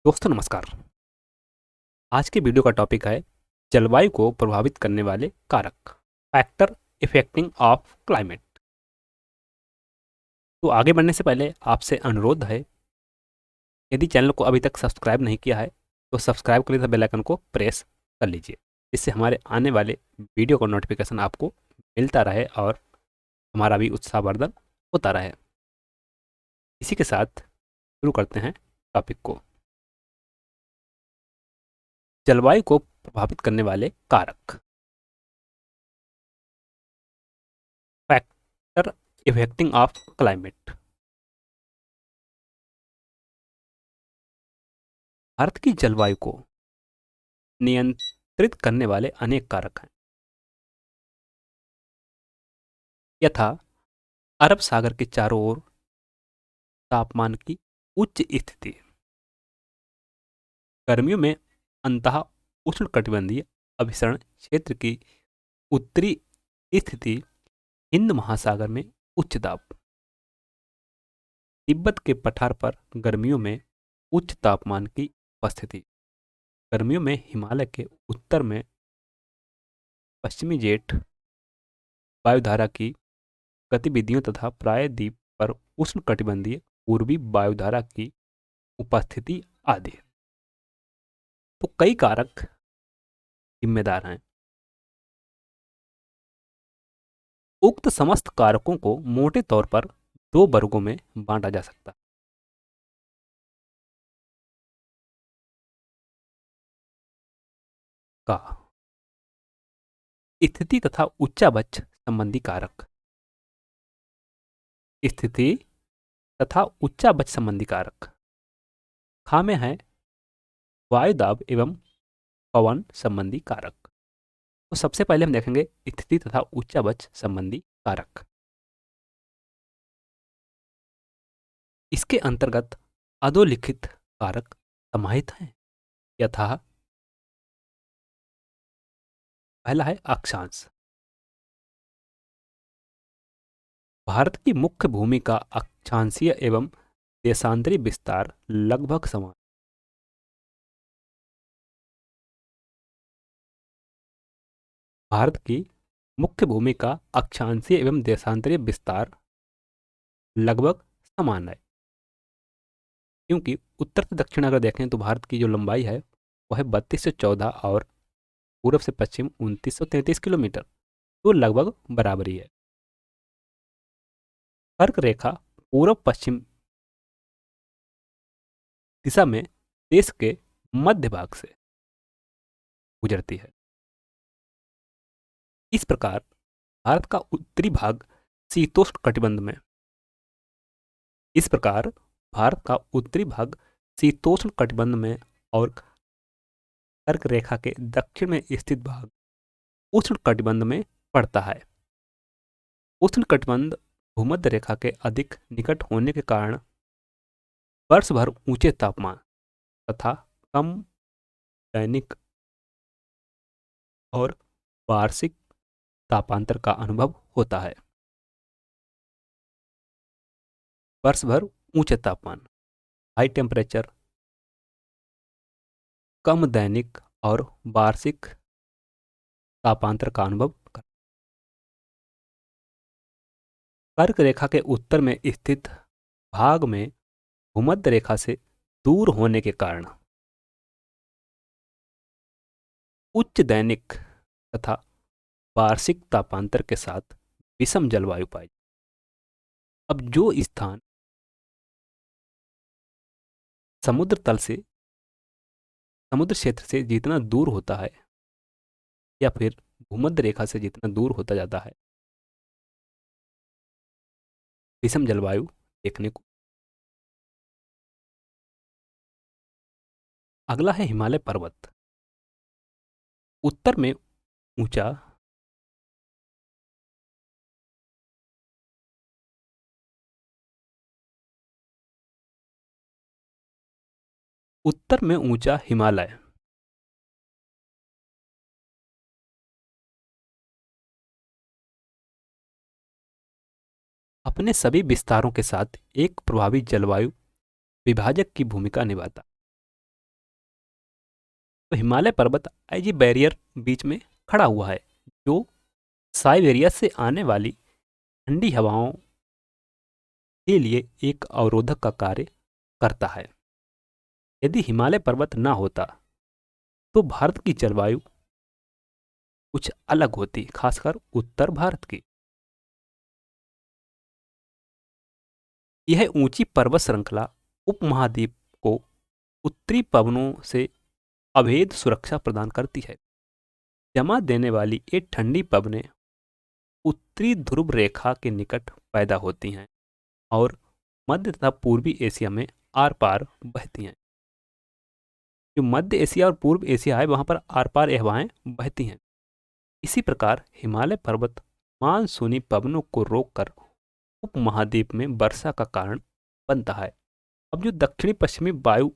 दोस्तों नमस्कार। आज के वीडियो का टॉपिक है जलवायु को प्रभावित करने वाले कारक, फैक्टर इफेक्टिंग ऑफ क्लाइमेट। तो आगे बढ़ने से पहले आपसे अनुरोध है, यदि चैनल को अभी तक सब्सक्राइब नहीं किया है तो सब्सक्राइब कर लीजिए, बेल आइकन को प्रेस कर लीजिए, इससे हमारे आने वाले वीडियो का नोटिफिकेशन आपको मिलता रहे और हमारा भी उत्साहवर्धन होता रहे। इसी के साथ शुरू करते हैं टॉपिक को। जलवायु को प्रभावित करने वाले कारक, factor affecting of climate. Bharat की जलवायु को नियंत्रित करने वाले अनेक कारक हैं। यथा अरब सागर के चारों ओर तापमान की उच्च स्थिति, गर्मियों में अंतः उष्णकटिबंधीय अभिसरण क्षेत्र की उत्तरी स्थिति, हिंद महासागर में उच्च दाब, तिब्बत के पठार पर गर्मियों में उच्च तापमान की उपस्थिति, गर्मियों में हिमालय के उत्तर में पश्चिमी जेट वायुधारा की गतिविधियों तथा प्रायद्वीप पर उष्णकटिबंधीय पूर्वी वायुधारा की उपस्थिति आदि। तो कई कारक जिम्मेदार हैं। उक्त समस्त कारकों को मोटे तौर पर दो वर्गों में बांटा जा सकता है। का स्थिति तथा उच्चावच संबंधी कारक, स्थिति तथा उच्चावच संबंधी कारक। खा में है वायुदाब एवं पवन संबंधी कारक। तो सबसे पहले हम देखेंगे स्थिति तथा उच्चावच संबंधी कारक। इसके अंतर्गत अधोलिखित कारक समाहित हैं। यथा पहला है अक्षांश। भारत की मुख्य भूमि का अक्षांशीय एवं देशांतरी विस्तार लगभग समान। भारत की मुख्य भूमि का अक्षांशीय एवं देशांतरीय विस्तार लगभग समान है, क्योंकि उत्तर से दक्षिण अगर देखें तो भारत की जो लंबाई है वह है 3214 और पूर्व से पश्चिम 2933 किलोमीटर, तो लगभग बराबरी है। कर्क रेखा पूर्व पश्चिम दिशा में देश के मध्य भाग से गुजरती है। इस प्रकार भारत का उत्तरी भाग शीतोष्ण कटिबंध में इस प्रकार भारत का उत्तरी भाग शीतोष्ण कटिबंध में और कर्क रेखा के दक्षिण में स्थित भाग उष्ण कटिबंध में पड़ता है। उष्ण कटिबंध भूमध्य रेखा के अधिक निकट होने के कारण वर्ष भर ऊंचे तापमान तथा कम दैनिक और वार्षिक तापांतर का अनुभव होता है। वर्ष भर ऊंचे तापमान, हाई टेम्परेचर, कम दैनिक और वार्षिक तापांतर का अनुभव कर। कर्क रेखा के उत्तर में स्थित भाग में भूमध्य रेखा से दूर होने के कारण उच्च दैनिक तथा वार्षिक तापांतर के साथ विषम जलवायु पाई। अब जो स्थान समुद्र तल से समुद्र क्षेत्र से जितना दूर होता है या फिर भूमध्य रेखा से जितना दूर होता जाता है, विषम जलवायु देखने को। अगला है हिमालय पर्वत। उत्तर में ऊंचा उत्तर में ऊंचा हिमालय अपने सभी विस्तारों के साथ एक प्रभावी जलवायु विभाजक की भूमिका निभाता। तो हिमालय पर्वत आईजी बैरियर बीच में खड़ा हुआ है, जो साइबेरिया से आने वाली ठंडी हवाओं के लिए एक अवरोधक का कार्य करता है। यदि हिमालय पर्वत न होता तो भारत की जलवायु कुछ अलग होती, खासकर उत्तर भारत की। यह ऊंची पर्वत श्रृंखला उपमहाद्वीप को उत्तरी पवनों से अभेद सुरक्षा प्रदान करती है। जमा देने वाली ये ठंडी पवनें उत्तरी ध्रुव रेखा के निकट पैदा होती हैं और मध्य तथा पूर्वी एशिया में आर पार बहती हैं। जो मध्य एशिया और पूर्व एशिया है, वहां पर आर पार यह हवाएं बहती हैं। इसी प्रकार हिमालय पर्वत मानसूनी पवनों को रोककर उपमहाद्वीप में वर्षा का कारण बनता है। अब जो दक्षिणी पश्चिमी वायु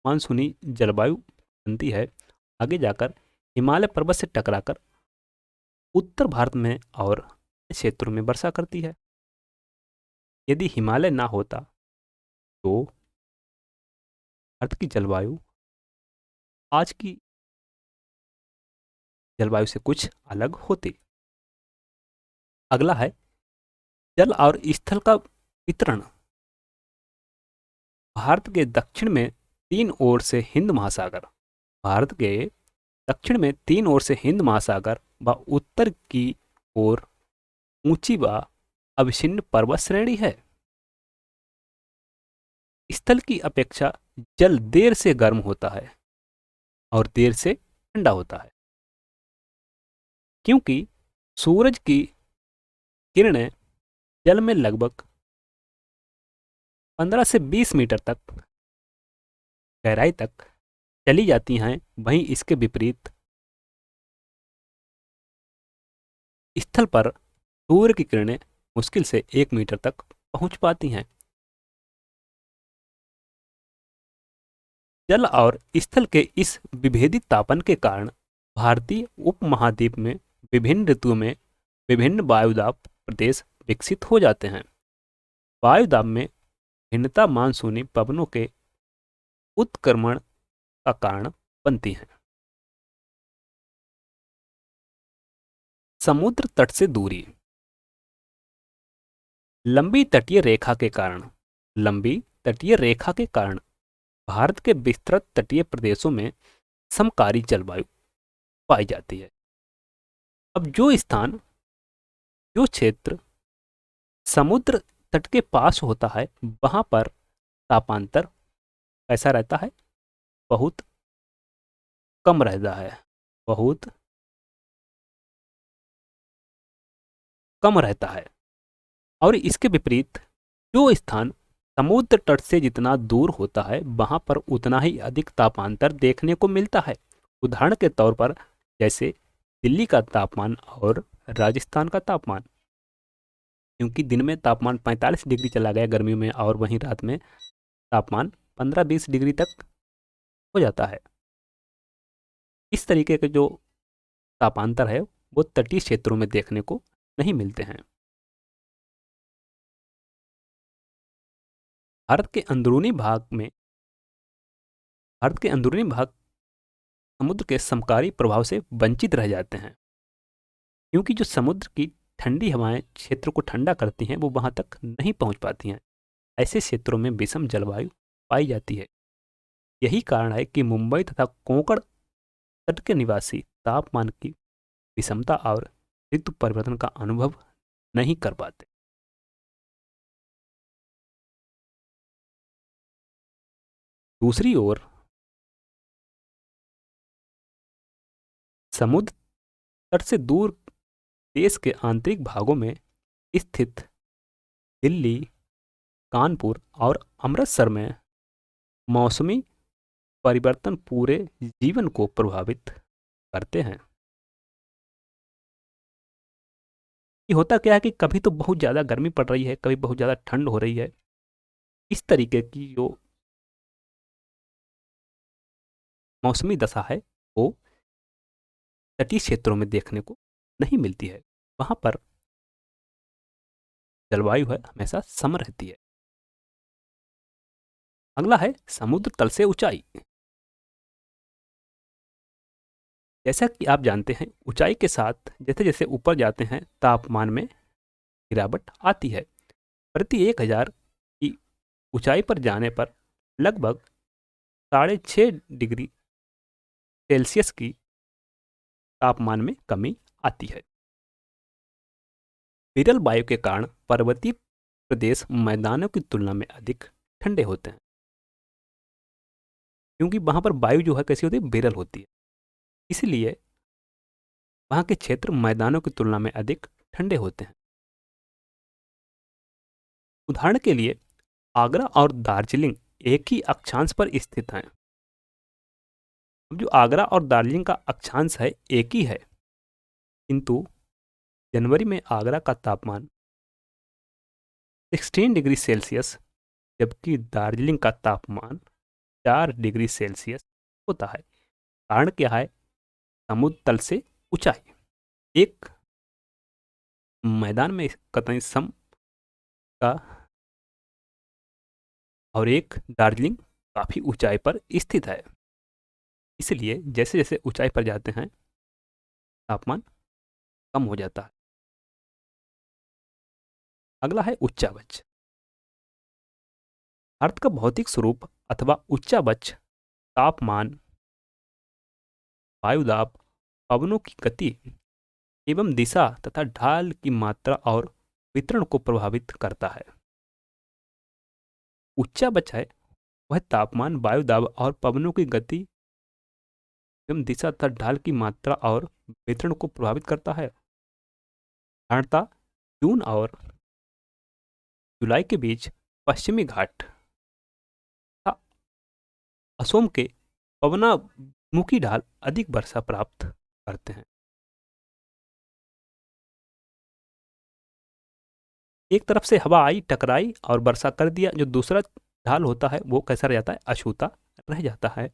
मानसूनी जलवायु बनती है, आगे जाकर हिमालय पर्वत से टकराकर उत्तर भारत में और क्षेत्रों में वर्षा करती है। यदि हिमालय ना होता तो भारत की जलवायु आज की जलवायु से कुछ अलग होती। अगला है जल और स्थल का वितरण। भारत के दक्षिण में तीन ओर से हिंद महासागर, भारत के दक्षिण में तीन ओर से हिंद महासागर व उत्तर की ओर ऊंची व अविच्छिन्न पर्वत श्रेणी है। स्थल की अपेक्षा जल देर से गर्म होता है और देर से ठंडा होता है, क्योंकि सूरज की किरणें जल में लगभग 15 से 20 मीटर तक गहराई तक चली जाती हैं। वहीं इसके विपरीत स्थल पर सूर्य की किरणें मुश्किल से 1 मीटर तक पहुंच पाती हैं। जल और स्थल के इस विभेदित तापन के कारण भारतीय उपमहाद्वीप में विभिन्न ऋतुओं में विभिन्न वायुदाब प्रदेश विकसित हो जाते हैं। वायुदाब में भिन्नता मानसूनी पवनों के उत्क्रमण का कारण बनती है। समुद्र तट से दूरी। लंबी तटीय रेखा के कारण भारत के विस्तृत तटीय प्रदेशों में समकारी जलवायु पाई जाती है। अब जो क्षेत्र समुद्र तट के पास होता है, वहां पर तापांतर कैसा रहता है? बहुत कम रहता है, बहुत कम रहता है। और इसके विपरीत जो स्थान समुद्र तट से जितना दूर होता है, वहां पर उतना ही अधिक तापांतर देखने को मिलता है। उदाहरण के तौर पर जैसे दिल्ली का तापमान और राजस्थान का तापमान, क्योंकि दिन में तापमान 45 डिग्री चला गया गर्मियों में, और वहीं रात में तापमान 15-20 डिग्री तक हो जाता है। इस तरीके के जो तापांतर है वो तटीय क्षेत्रों में देखने को नहीं मिलते हैं। भारत के अंदरूनी भाग समुद्र के समकारी प्रभाव से वंचित रह जाते हैं, क्योंकि जो समुद्र की ठंडी हवाएं क्षेत्र को ठंडा करती हैं, वो वहां तक नहीं पहुंच पाती हैं। ऐसे क्षेत्रों में विषम जलवायु पाई जाती है। यही कारण है कि मुंबई तथा कोंकण तट के निवासी तापमान की विषमता और ऋतु परिवर्तन का अनुभव नहीं कर पाते। दूसरी ओर समुद्र तट से दूर देश के आंतरिक भागों में स्थित दिल्ली, कानपुर और अमृतसर में मौसमी परिवर्तन पूरे जीवन को प्रभावित करते हैं। ये होता क्या है कि कभी तो बहुत ज़्यादा गर्मी पड़ रही है, कभी बहुत ज़्यादा ठंड हो रही है। इस तरीके की जो मौसमी दशा है वो तटीय क्षेत्रों में देखने को नहीं मिलती है। वहां पर जलवायु है हमेशा सम रहती है। अगला है समुद्र तल से ऊंचाई। जैसा कि आप जानते हैं, ऊंचाई के साथ जैसे जैसे ऊपर जाते हैं तापमान में गिरावट आती है। प्रति 1000 की ऊंचाई पर जाने पर लगभग 6.5 डिग्री सेल्सियस की तापमान में कमी आती है। विरल वायु के कारण पर्वतीय प्रदेश मैदानों की तुलना में अधिक ठंडे होते हैं, क्योंकि वहां पर वायु जो है कैसी होती है, विरल होती है। इसलिए वहां के क्षेत्र मैदानों की तुलना में अधिक ठंडे होते हैं। उदाहरण के लिए आगरा और दार्जिलिंग एक ही अक्षांश पर स्थित हैं। अब जो आगरा और दार्जिलिंग का अक्षांश है एक ही है, किंतु जनवरी में आगरा का तापमान 16 डिग्री सेल्सियस जबकि दार्जिलिंग का तापमान 4 डिग्री सेल्सियस होता है। कारण क्या है? समुद्र तल से ऊंचाई। एक मैदान में कतई सम का और एक दार्जिलिंग काफी ऊंचाई पर स्थित है। इसलिए जैसे जैसे ऊंचाई पर जाते हैं तापमान कम हो जाता है। अगला है उच्चावच। अर्थ का भौतिक स्वरूप अथवा उच्चावच तापमान, वायुदाब, पवनों की गति एवं दिशा तथा ढाल की मात्रा और वितरण को प्रभावित करता है। उच्चावच है वह तापमान, वायुदाब और पवनों की गति एवं दिशा तथा ढाल की मात्रा और वितरण को प्रभावित करता है। साधारणतः जून और जुलाई के बीच पश्चिमी घाट तथा असोम के पवनामुखी ढाल अधिक वर्षा प्राप्त करते हैं। एक तरफ से हवा आई, टकराई और वर्षा कर दिया, जो दूसरा ढाल होता है वो कैसा रह जाता है? अछूता रह जाता है।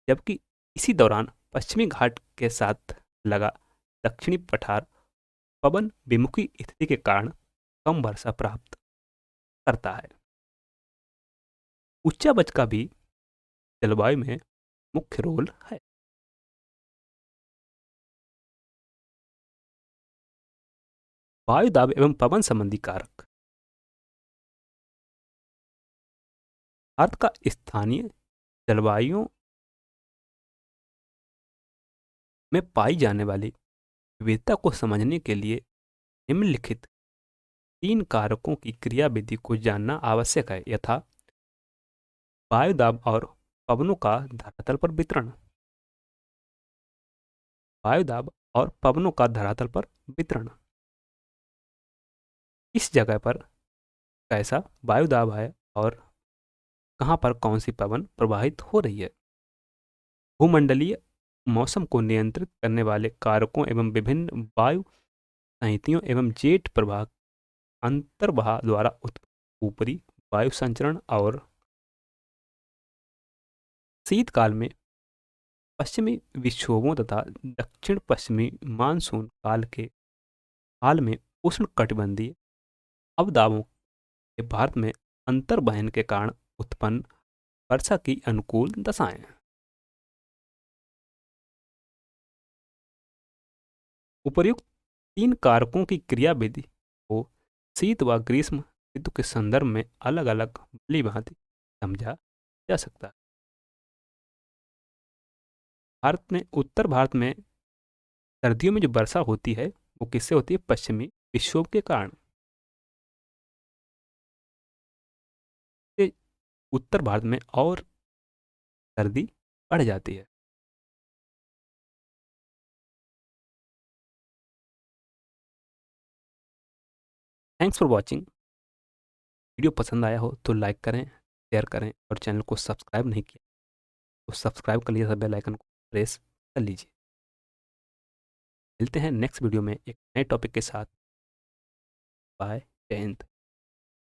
जबकि इसी दौरान पश्चिमी घाट के साथ लगा दक्षिणी पठार पवन विमुखी स्थिति के कारण कम वर्षा प्राप्त करता है। उच्चावच का भी जलवायु में मुख्य रोल है। वायु दाब एवं पवन संबंधी कारक। भारत का स्थानीय जलवायु में पाई जाने वाली विविधता को समझने के लिए निम्नलिखित 3 कारकों की क्रियाविधि को जानना आवश्यक है, यथा वायु दाब और पवनों का धरातल पर वितरण। वायु दाब और पवनों का धरातल पर वितरण। इस जगह पर कैसा वायु दाब है और कहाँ पर कौन सी पवन प्रवाहित हो रही है। भूमंडलीय मौसम को नियंत्रित करने वाले कारकों एवं विभिन्न वायु संहितियों एवं जेट प्रवाह अंतर्वाह द्वारा ऊपरी वायु संचरण और शीतकाल में पश्चिमी विक्षोभों तथा दक्षिण पश्चिमी मानसून काल के हाल में उष्ण कटिबंधीय अवदाबों के भारत में अंतर्वहन के कारण उत्पन्न वर्षा की अनुकूल दशाएं। उपर्युक्त 3 कारकों की क्रियाविधि को शीत व ग्रीष्म ऋतु के संदर्भ में अलग अलग भली भांति समझा जा सकता है। भारत में उत्तर भारत में सर्दियों में जो वर्षा होती है वो किससे होती है? पश्चिमी विक्षोभ के कारण। उत्तर भारत में और सर्दी बढ़ जाती है। Thanks for watching. वीडियो पसंद आया हो तो लाइक करें, शेयर करें और चैनल को सब्सक्राइब नहीं किया तो सब्सक्राइब कर लीजिए, बेल आइकन को प्रेस कर लीजिए। मिलते हैं नेक्स्ट वीडियो में एक नए टॉपिक के साथ। बाय, जय हिंद।